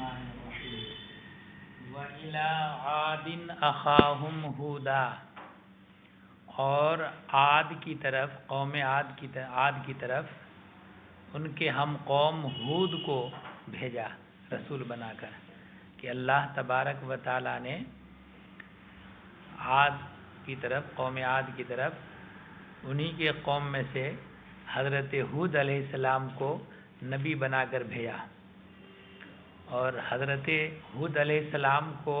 الرحمن الرحیم وَإِلَىٰ عَادٍ أَخَاهُمْ هُودًا، اور عاد کی طرف، قوم عاد کی طرف ان کے ہم قوم ہود کو بھیجا رسول بنا کر، کہ اللہ تبارک و تعالیٰ نے عاد کی طرف، قوم عاد کی طرف انہی کے قوم میں سے حضرت ہود علیہ السلام کو نبی بنا کر بھیجا۔ اور حضرت ہود علیہ السلام کو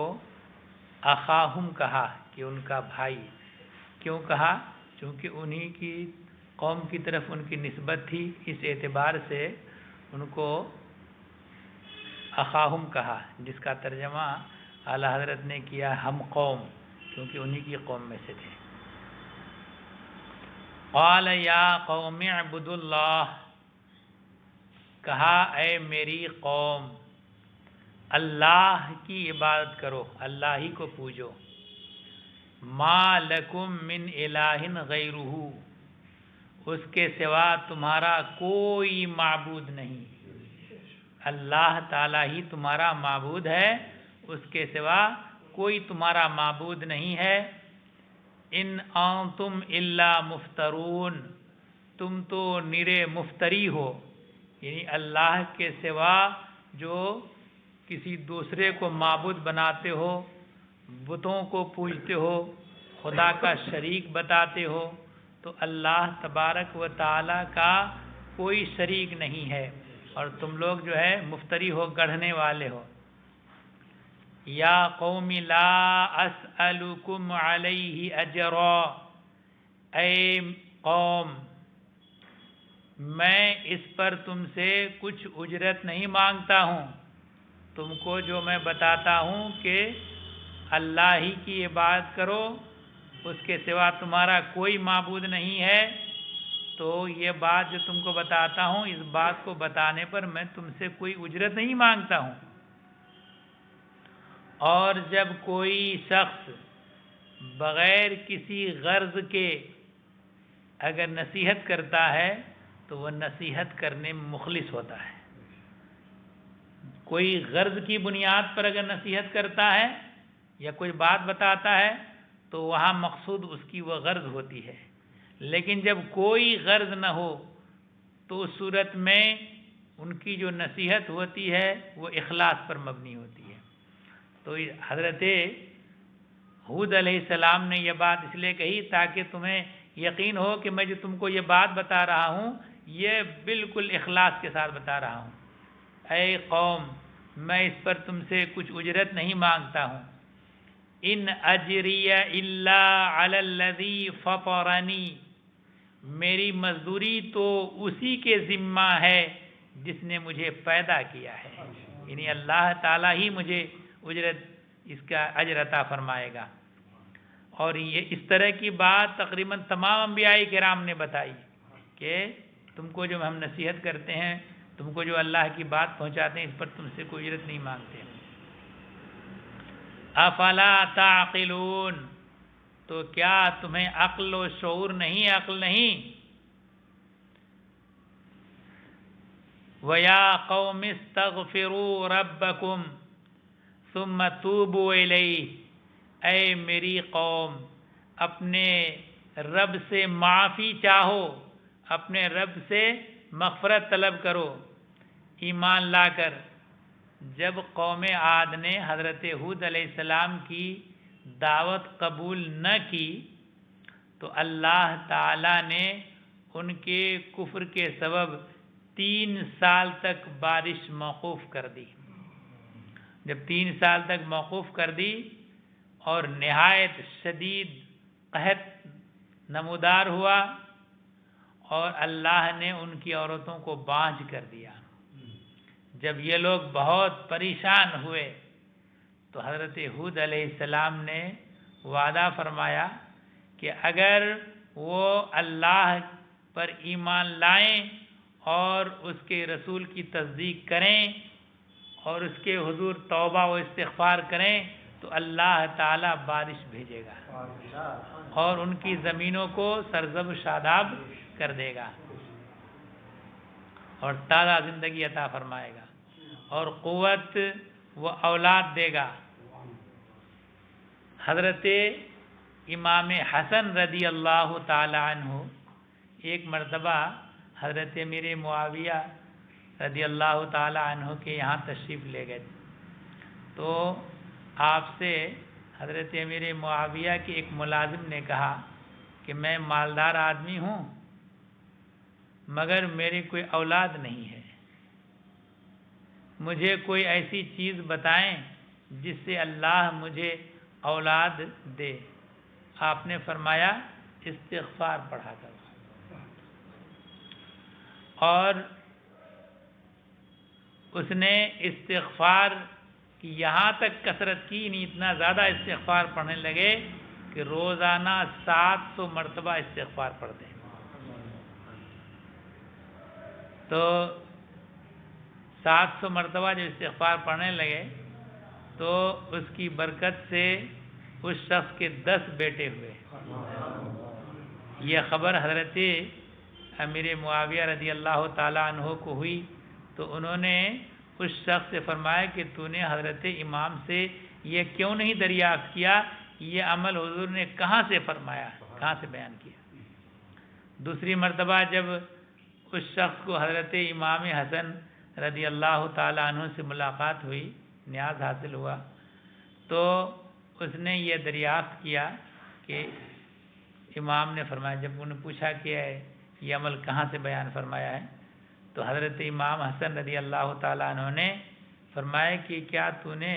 اخاہم کہا، کہ ان کا بھائی۔ کیوں کہا؟ چونکہ انہی کی قوم کی طرف ان کی نسبت تھی، اس اعتبار سے ان کو اخاہم کہا، جس کا ترجمہ اعلیٰ حضرت نے کیا ہم قوم، کیونکہ انہی کی قوم میں سے تھے۔ قال یا قوم اعبدوا اللہ، کہا اے میری قوم اللہ کی عبادت کرو، اللہ ہی کو پوجو۔ ما لکم من الہ غیرہ، اس کے سوا تمہارا کوئی معبود نہیں۔ اللہ تعالیٰ ہی تمہارا معبود ہے، اس کے سوا کوئی تمہارا معبود نہیں ہے۔ ان انتم الا مفترون، تم تو نرے مفتری ہو، یعنی اللہ کے سوا جو کسی دوسرے کو معبود بناتے ہو، بتوں کو پوجتے ہو، خدا کا شریک بتاتے ہو، تو اللہ تبارک و تعالیٰ کا کوئی شریک نہیں ہے، اور تم لوگ جو ہے مفتری ہو، گڑھنے والے ہو۔ یا قوم لا اسألکم علیہ اجرا، اے قوم میں اس پر تم سے کچھ اجرت نہیں مانگتا ہوں۔ تم کو جو میں بتاتا ہوں کہ اللہ ہی کی عبادت کرو، اس کے سوا تمہارا کوئی معبود نہیں ہے، تو یہ بات جو تم کو بتاتا ہوں، اس بات کو بتانے پر میں تم سے کوئی اجرت نہیں مانگتا ہوں۔ اور جب کوئی شخص بغیر کسی غرض کے اگر نصیحت کرتا ہے تو وہ نصیحت کرنے میں مخلص ہوتا ہے۔ کوئی غرض کی بنیاد پر اگر نصیحت کرتا ہے یا کوئی بات بتاتا ہے تو وہاں مقصود اس کی وہ غرض ہوتی ہے، لیکن جب کوئی غرض نہ ہو تو اس صورت میں ان کی جو نصیحت ہوتی ہے وہ اخلاص پر مبنی ہوتی ہے۔ تو حضرت ہود علیہ السلام نے یہ بات اس لیے کہی تاکہ تمہیں یقین ہو کہ میں جو تم کو یہ بات بتا رہا ہوں یہ بالکل اخلاص کے ساتھ بتا رہا ہوں۔ اے قوم میں اس پر تم سے کچھ اجرت نہیں مانگتا ہوں۔ ان اجری الا علی الذی فطرنی، میری مزدوری تو اسی کے ذمہ ہے جس نے مجھے پیدا کیا ہے، یعنی اللہ تعالیٰ ہی مجھے اجرت، اس کا اجر عطا فرمائے گا۔ اور یہ اس طرح کی بات تقریباً تمام انبیاء کرام نے بتائی کہ تم کو جو ہم نصیحت کرتے ہیں، تم کو جو اللہ کی بات پہنچاتے ہیں، اس پر تم سے کوئی اجرت نہیں مانگتے۔ افلا تعقلون، تو کیا تمہیں عقل و شعور نہیں، عقل نہیں؟ وَيَا قَوْمِ اسْتَغْفِرُوا رَبَّكُمْ ثُمَّ تُوبُوا إِلَيْهِ، اے میری قوم اپنے رب سے معافی چاہو، اپنے رب سے مغفرت طلب کرو ایمان لا کر۔ جب قوم عاد نے حضرت ہود علیہ السلام کی دعوت قبول نہ کی تو اللہ تعالیٰ نے ان کے کفر کے سبب 3 سال تک بارش موقوف کر دی۔ جب 3 سال تک موقوف کر دی اور نہایت شدید قحط نمودار ہوا، اور اللہ نے ان کی عورتوں کو بانجھ کر دیا۔ جب یہ لوگ بہت پریشان ہوئے تو حضرت ہود علیہ السلام نے وعدہ فرمایا کہ اگر وہ اللہ پر ایمان لائیں اور اس کے رسول کی تصدیق کریں اور اس کے حضور توبہ و استغفار کریں تو اللہ تعالیٰ بارش بھیجے گا اور ان کی زمینوں کو سرسبز و شاداب کر دے گا اور تازہ زندگی عطا فرمائے گا اور قوت وہ اولاد دے گا۔ حضرت امام حسن رضی اللہ تعالی عنہ ایک مرتبہ حضرت امیر معاویہ رضی اللہ تعالی عنہ کے یہاں تشریف لے گئے، تو آپ سے حضرت امیر معاویہ کے ایک ملازم نے کہا کہ میں مالدار آدمی ہوں مگر میری کوئی اولاد نہیں ہے، مجھے کوئی ایسی چیز بتائیں جس سے اللہ مجھے اولاد دے۔ آپ نے فرمایا استغفار پڑھا کرو، اور اس نے استغفار کی یہاں تک کثرت کی، نہیں اتنا زیادہ استغفار پڑھنے لگے کہ روزانہ 700 مرتبہ استغفار پڑھتے ہیں۔ تو 700 مرتبہ جب استغفار پڑھنے لگے تو اس کی برکت سے اس شخص کے 10 بیٹے ہوئے۔ یہ خبر حضرت امیر معاویہ رضی اللہ تعالیٰ عنہ کو ہوئی تو انہوں نے اس شخص سے فرمایا کہ تو نے حضرت امام سے یہ کیوں نہیں دریافت کیا، یہ عمل حضور نے کہاں سے فرمایا، کہاں سے بیان کیا۔ دوسری مرتبہ جب اس شخص کو حضرت امام حسن رضی اللہ تعالیٰ عنہ سے ملاقات ہوئی، نیاز حاصل ہوا، تو اس نے یہ دریافت کیا کہ امام نے فرمایا، جب انہوں نے پوچھا کہ یہ عمل کہاں سے بیان فرمایا ہے تو حضرت امام حسن رضی اللہ تعالیٰ عنہ نے فرمایا کہ کیا تو نے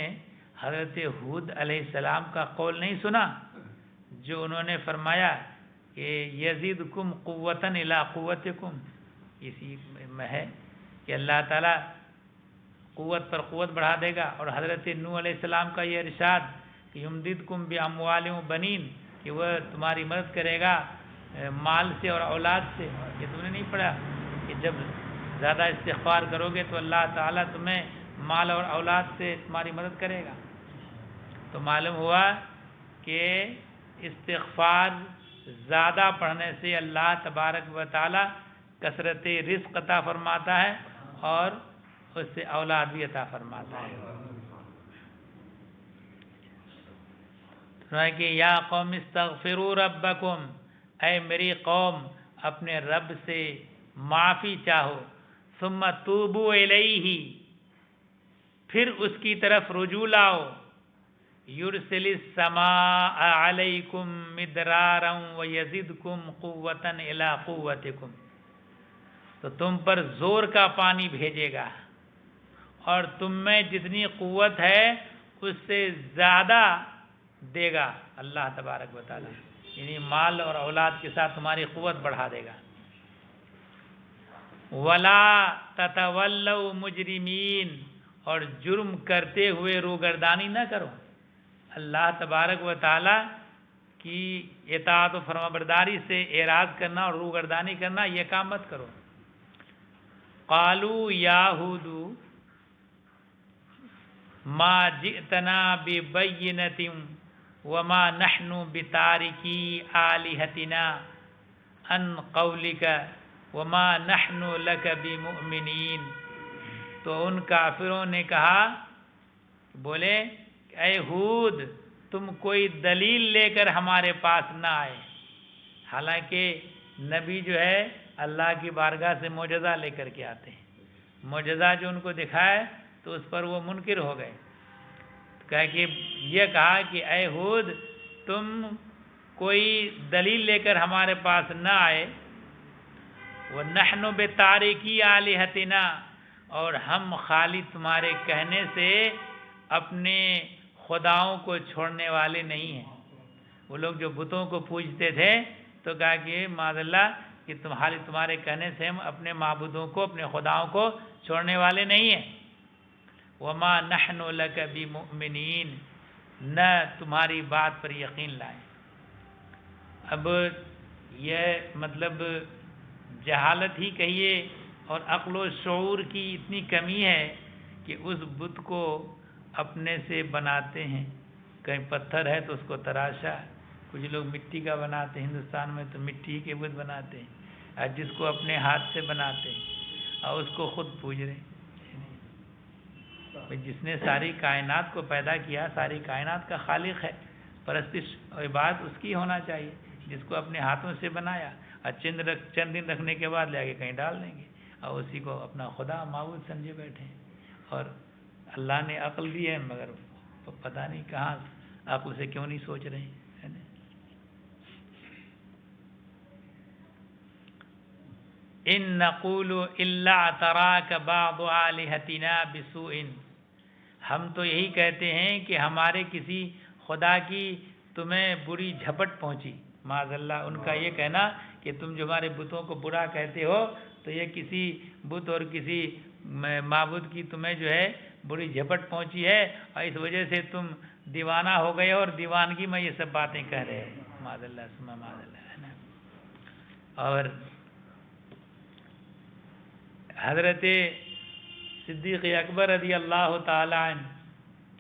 حضرت ہود علیہ السلام کا قول نہیں سنا جو انہوں نے فرمایا کہ یزیدکم قوتاً الی قوتکم، اسی میں ہے کہ اللہ تعالیٰ قوت پر قوت بڑھا دے گا، اور حضرت نوح علیہ السلام کا یہ ارشاد کہ یمددکم باموال و بنین، کہ وہ تمہاری مدد کرے گا مال سے اور اولاد سے۔ یہ تم نے نہیں پڑھا کہ جب زیادہ استغفار کرو گے تو اللہ تعالیٰ تمہیں مال اور اولاد سے تمہاری مدد کرے گا؟ تو معلوم ہوا کہ استغفار زیادہ پڑھنے سے اللہ تبارک و تعالیٰ کثرت رزق عطا فرماتا ہے اور اس سے اولاد بھی عطا فرماتا ہے۔ کہ یا قوم استغفروا ربکم، اے میری قوم اپنے رب سے معافی چاہو، ثم توبوا الیہ، پھر اس کی طرف رجوع لاؤ، یرسل السماء علیکم مدرارا ویزدکم قوتا الی قوتکم، تو تم پر زور کا پانی بھیجے گا اور تم میں جتنی قوت ہے اس سے زیادہ دے گا اللہ تبارک و تعالی، یعنی مال اور اولاد کے ساتھ تمہاری قوت بڑھا دے گا۔ وَلَا تَتَوَلَّوْا مُجْرِمِينَ، اور جرم کرتے ہوئے روگردانی نہ کرو، اللہ تبارک و تعالی کی اطاعت و فرمانبرداری سے اعراض کرنا اور روگردانی کرنا یہ کام مت کرو۔ قالوا یا ہود ما جئتنا ببینۃ وما نحن بتارکی آلہتنا عن قولک وما نحن لک بمؤمنین، تو ان کافروں نے کہا، بولے اے ہود تم کوئی دلیل لے کر ہمارے پاس نہ آئے، حالانکہ نبی جو ہے اللہ کی بارگاہ سے معجزہ لے کر کے آتے ہیں، معجزہ جو ان کو دکھائے تو اس پر وہ منکر ہو گئے، کہ یہ کہا کہ اے ہود تم کوئی دلیل لے کر ہمارے پاس نہ آئے، وَنَحْنُ بِتَارِكِي آلِهَتِنَا، اور ہم خالی تمہارے کہنے سے اپنے خداؤں کو چھوڑنے والے نہیں ہیں۔ وہ لوگ جو بتوں کو پوجتے تھے تو کہا کہ معاذ اللہ کہ تمہارے کہنے سے ہم اپنے معبودوں کو، اپنے خداؤں کو چھوڑنے والے نہیں ہیں۔ وَمَا نَحْنُ لَكَ بِمُؤْمِنِينَ، نہ تمہاری بات پر یقین لائیں۔ اب یہ مطلب جہالت ہی کہیے اور عقل و شعور کی اتنی کمی ہے کہ اس بت کو اپنے سے بناتے ہیں، کہیں پتھر ہے تو اس کو تراشا، کچھ لوگ مٹی کا بناتے ہیں، ہندوستان میں تو مٹی کے بت بناتے ہیں، اور جس کو اپنے ہاتھ سے بناتے ہیں اور اس کو خود پوج رہے ہیں۔ جس نے ساری کائنات کو پیدا کیا، ساری کائنات کا خالق ہے، پرستش اور عبادت اس کی ہونا چاہیے، جس کو اپنے ہاتھوں سے بنایا، اور چند دن رکھنے کے بعد لے کے کہیں ڈال دیں گے اور اسی کو اپنا خدا معبود سمجھے بیٹھے ہیں۔ اور اللہ نے عقل دی ہے، مگر پتہ نہیں کہاں عقل سے کیوں نہیں سوچ رہے ہیں، ہے نا؟ ان نقول الا اعتراک بعض آلہتنا بسوء، ہم تو یہی کہتے ہیں کہ ہمارے کسی خدا کی تمہیں بری جھپٹ پہنچی، معاذ اللہ ان کا یہ کہنا کہ تم جو ہمارے بتوں کو برا کہتے ہو تو یہ کسی بت اور کسی معبود کی تمہیں جو ہے بری جھپٹ پہنچی ہے، اور اس وجہ سے تم دیوانہ ہو گئے اور دیوانگی میں یہ سب باتیں کہہ رہے ہو، معاذ اللہ ثم معاذ اللہ، ہے نا؟ اور حضرت صدیق اکبر رضی اللہ تعالی عنہ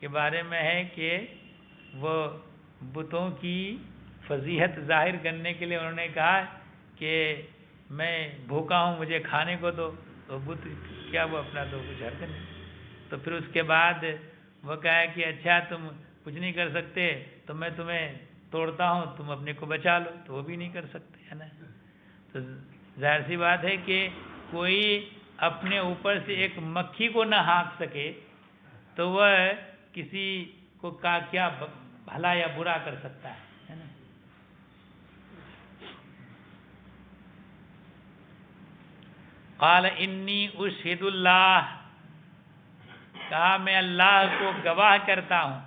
کے بارے میں ہے کہ وہ بتوں کی فضیحت ظاہر کرنے کے لیے انہوں نے کہا کہ میں بھوکا ہوں، مجھے کھانے کو دو، تو بت کیا وہ اپنا دو، کچھ حرکت نہیں۔ تو پھر اس کے بعد وہ کہا کہ اچھا تم کچھ نہیں کر سکتے تو میں تمہیں توڑتا ہوں، تم اپنے کو بچا لو، تو وہ بھی نہیں کر سکتے، ہے نا؟ تو ظاہر سی بات ہے کہ کوئی اپنے اوپر سے ایک مکھی کو نہ ہانک سکے تو وہ کسی کو کیا بھلا یا برا کر سکتا ہے نا؟ قال انی اشہد اللہ، کہا میں اللہ کو گواہ کرتا ہوں،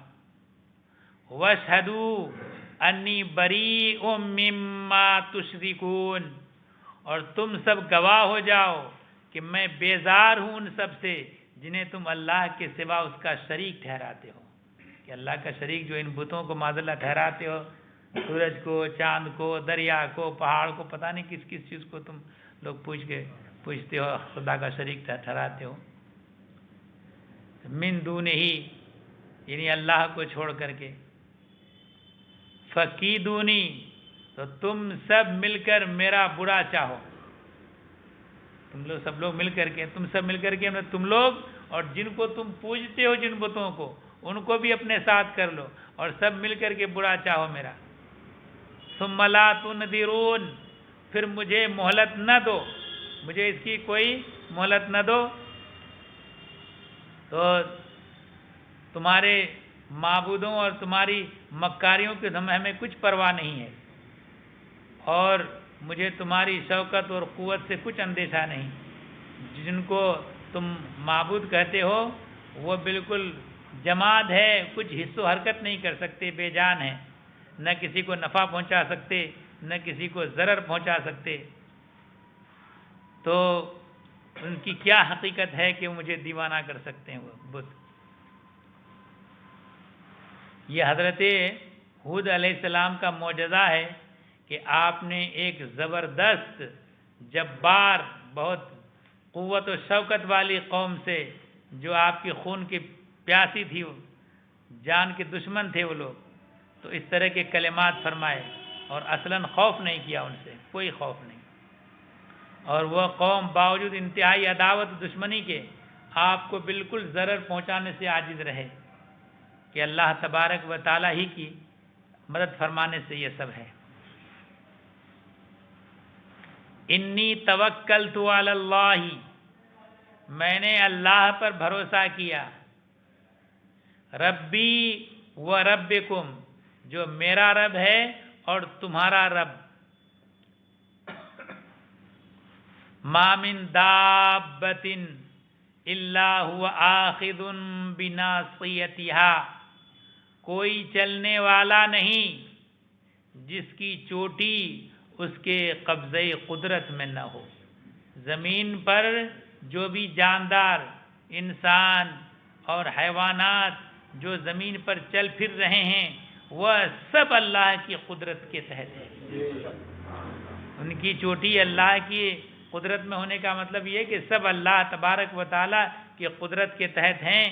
واشہدوا انی بریء مما تشرکون، اور تم سب گواہ ہو جاؤ کہ میں بیزار ہوں ان سب سے جنہیں تم اللہ کے سوا اس کا شریک ٹھہراتے ہو، کہ اللہ کا شریک جو ان بتوں کو معاذ اللہ ٹھہراتے ہو، سورج کو، چاند کو، دریا کو، پہاڑ کو، پتہ نہیں کس کس چیز کو تم لوگ پوچھتے ہو، خدا کا شریک ٹھہراتے ہو، من دونہ ہی، یعنی اللہ کو چھوڑ کر کے، فکیدونی، تو تم سب مل کر میرا برا چاہو، تم لوگ سب لوگ مل کر کے، تم سب مل کر کے تم لوگ اور جن کو تم پوجتے ہو، جن بتوں کو، ان کو بھی اپنے ساتھ کر لو اور سب مل کر کے برا چاہو میرا، ثم لا تنذرون، پھر مجھے مہلت نہ دو، مجھے اس کی کوئی مہلت نہ دو، تو تمہارے معبودوں اور تمہاری مکاریوں کی ہمیں کچھ پرواہ نہیں ہے، اور مجھے تمہاری شوکت اور قوت سے کچھ اندیشہ نہیں، جن کو تم معبود کہتے ہو وہ بالکل جماد ہے، کچھ حص و حرکت نہیں کر سکتے، بے جان ہے، نہ کسی کو نفع پہنچا سکتے نہ کسی کو ضرر پہنچا سکتے، تو ان کی کیا حقیقت ہے کہ وہ مجھے دیوانہ کر سکتے ہیں وہ بت؟ یہ حضرت ہود علیہ السلام کا معجزہ ہے کہ آپ نے ایک زبردست جبار بہت قوت و شوکت والی قوم سے، جو آپ کی خون کی پیاسی تھی، وہ جان کے دشمن تھے وہ لوگ، تو اس طرح کے کلمات فرمائے اور اصلاً خوف نہیں کیا ان سے، کوئی خوف نہیں، اور وہ قوم باوجود انتہائی عداوت دشمنی کے آپ کو بالکل ضرر پہنچانے سے عاجز رہے، کہ اللہ تبارک و تعالی ہی کی مدد فرمانے سے یہ سب ہے۔ انی توکلت علی اللہ، میں نے اللہ پر بھروسہ کیا، ربی و ربکم، جو میرا رب ہے اور تمہارا رب، ما من دابۃ الا هو آخذ بناصیتها، کوئی چلنے والا نہیں جس کی چوٹی اس کے قبضہ قدرت میں نہ ہو، زمین پر جو بھی جاندار انسان اور حیوانات جو زمین پر چل پھر رہے ہیں وہ سب اللہ کی قدرت کے تحت ہے، ان کی چوٹی اللہ کی قدرت میں ہونے کا مطلب یہ کہ سب اللہ تبارک و تعالی کی قدرت کے تحت ہیں۔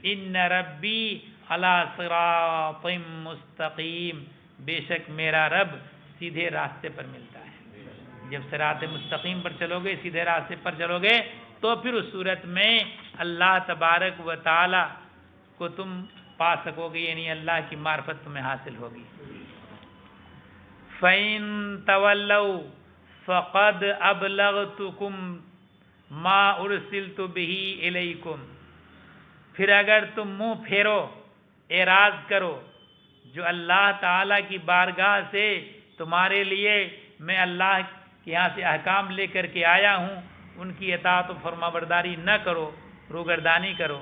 ان ربی علی صراط مستقیم، بے شک میرا رب سیدھے راستے پر ملتا ہے، جب صراط مستقیم پر چلو گے، سیدھے راستے پر چلو گے تو پھر اس صورت میں اللہ تبارک و تعالی کو تم پا سکو گے، یعنی اللہ کی معرفت تمہیں حاصل ہوگی۔ فَإِن تَوَلَّوْا فَقَدْ أَبْلَغْتُكُمْ مَا أُرْسِلْتُ بِهِ إِلَيْكُمْ، پھر اگر تم منہ پھیرو، اعراض کرو جو اللہ تعالیٰ کی بارگاہ سے تمہارے لیے میں اللہ کے یہاں سے احکام لے کر کے آیا ہوں، ان کی اطاعت و فرما برداری نہ کرو، روگردانی کرو،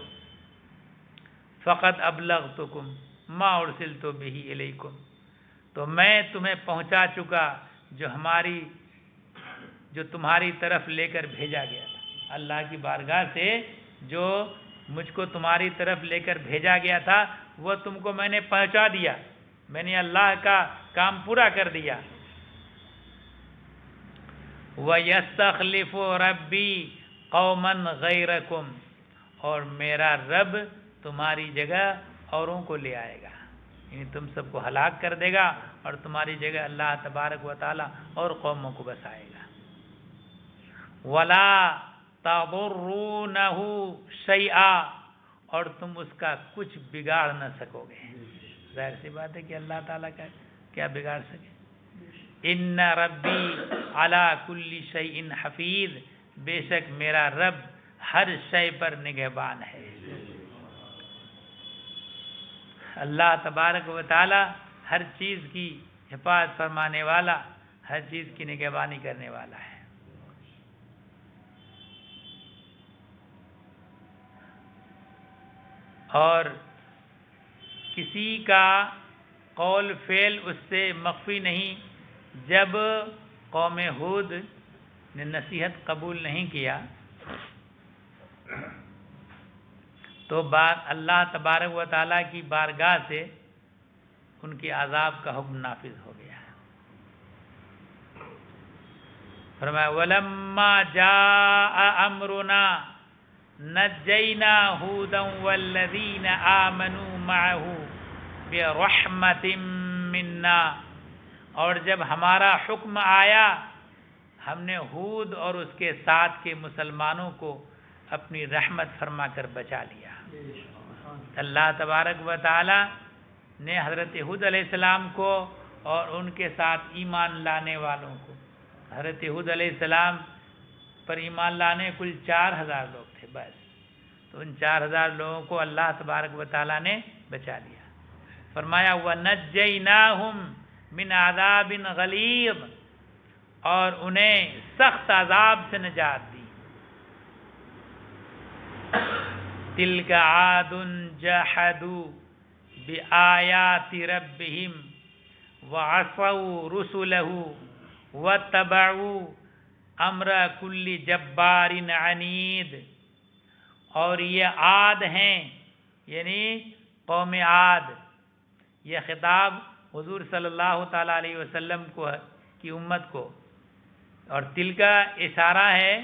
فقط ابلغتکم ما ارسلت بہ الیکم، تو میں تمہیں پہنچا چکا جو تمہاری طرف لے کر بھیجا گیا تھا، اللہ کی بارگاہ سے جو مجھ کو تمہاری طرف لے کر بھیجا گیا تھا وہ تم کو میں نے پہنچا دیا، میں نے اللہ کا کام پورا کر دیا۔ وَيَسْتَخْلِفُ رَبِّي قَوْمًا غَيْرَكُمْ، اور میرا رب تمہاری جگہ اوروں کو لے آئے گا، یعنی تم سب کو ہلاک کر دے گا اور تمہاری جگہ اللہ تبارک و تعالی اور قوموں کو بسائے گا۔ وَلَا تَضُرُّونَهُ شَيْئًا، اور تم اس کا کچھ بگاڑ نہ سکو گے۔ ظاہر سی بات ہے کہ اللہ تعالیٰ کا کیا بگاڑ سکے۔ ان ربی علی کل شیء حفیظ، بے شک میرا رب ہر شے پر نگہبان ہے۔ اللہ تبارک و تعالی ہر چیز کی حفاظت فرمانے والا، ہر چیز کی نگہبانی کرنے والا ہے۔ اور کسی کا قول فعل اس سے مخفی نہیں۔ جب قوم ہود نے نصیحت قبول نہیں کیا تو اللہ تبارک و تعالیٰ کی بارگاہ سے ان کے عذاب کا حکم نافذ ہو گیا۔ فرمایا وَلَمَّا جَاءَ أَمْرُنَا نجینا ہودا والذین آمنوا معه برحمت منا، اور جب ہمارا حکم آیا ہم نے ہود اور اس کے ساتھ کے مسلمانوں کو اپنی رحمت فرما کر بچا لیا۔ اللہ تبارک و تعالی نے حضرت ہود علیہ السلام کو اور ان کے ساتھ ایمان لانے والوں کو، حضرت ہود علیہ السلام پر ایمان لانے کل 4000 لوگ تھے بس، تو ان 4000 لوگوں کو اللہ تبارک و تعالیٰ نے بچا لیا۔ فرمایا وَنَجَّيْنَاهُمْ مِنْ عَذَابٍ غَلِيظٍ، اور انہیں سخت عذاب سے نجات دی۔ تِلْكَ عَادٌ جَحَدُوا بِآيَاتِ رَبِّهِمْ وَعَصَوْا رُسُلَهُ وَاتَّبَعُوا امر کل جبار عنید، اور یہ عاد ہیں یعنی قوم عاد، یہ خطاب حضور صلی اللہ تعالیٰ علیہ وسلم کی امت کو، اور تل کا اشارہ ہے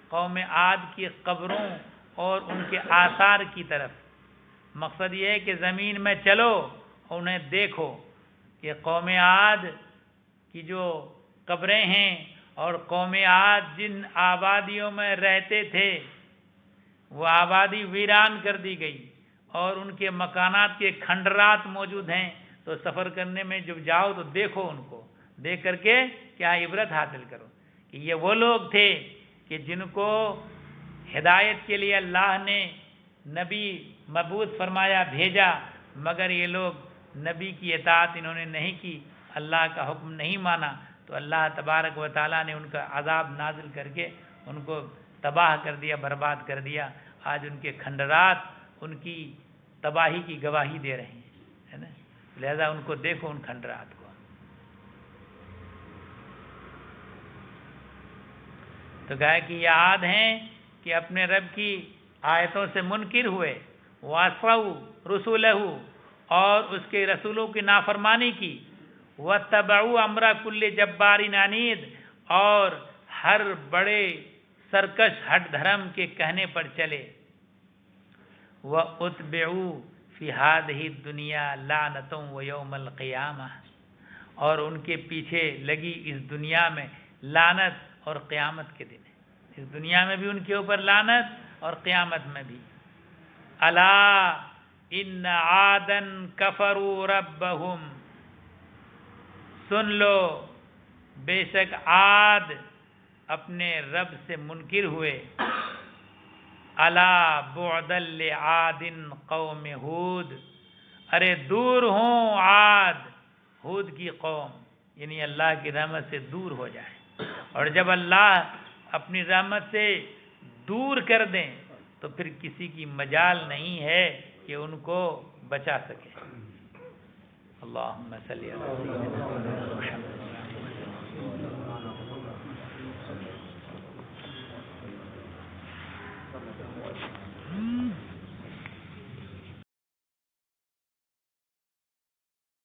قوم عاد کی قبروں اور ان کے آثار کی طرف۔ مقصد یہ ہے کہ زمین میں چلو اور انہیں دیکھو کہ قوم عاد کی جو قبریں ہیں اور قوم عاد جن آبادیوں میں رہتے تھے وہ آبادی ویران کر دی گئی، اور ان کے مکانات کے کھنڈرات موجود ہیں، تو سفر کرنے میں جب جاؤ تو دیکھو، ان کو دیکھ کر کے کیا عبرت حاصل کرو کہ یہ وہ لوگ تھے کہ جن کو ہدایت کے لیے اللہ نے نبی مبعوث فرمایا، بھیجا، مگر یہ لوگ نبی کی اطاعت انہوں نے نہیں کی، اللہ کا حکم نہیں مانا، تو اللہ تبارک و تعالیٰ نے ان کا عذاب نازل کر کے ان کو تباہ کر دیا، برباد کر دیا۔ آج ان کے کھنڈرات ان کی تباہی کی گواہی دے رہے ہیں، ہے نا؟ لہذا ان کو دیکھو، ان کھنڈرات کو۔ تو کہا کہ یہ عاد ہیں کہ اپنے رب کی آیتوں سے منکر ہوئے، وَعَصَوْا رُسُلَهُ، اور اس کے رسولوں کی نافرمانی کی، وَاتَّبَعُوا أَمْرَ كُلِّ جَبَّارٍ عَنِيدٍ، اور ہر بڑے سرکش ہٹ دھرم کے کہنے پر چلے، وَأُتْبِعُوا فِي هَذِهِ الدُّنْيَا لَعْنَةً وَيَوْمَ الْقِيَامَةِ، اور ان کے پیچھے لگی اس دنیا میں لعنت اور قیامت کے دن ہے۔ اس دنیا میں بھی ان کے اوپر لعنت اور قیامت میں بھی. الا ان عادا کفروا ربهم، سن لو بے شک عاد اپنے رب سے منکر ہوئے. الا بعدا لعاد قوم ہود، ارے دور ہوں عاد ہود کی قوم، یعنی اللہ کی رحمت سے دور ہو جائے. اور جب اللہ اپنی رحمت سے دور کر دیں تو پھر کسی کی مجال نہیں ہے کہ ان کو بچا سکے. اللہم صلی علی سیدنا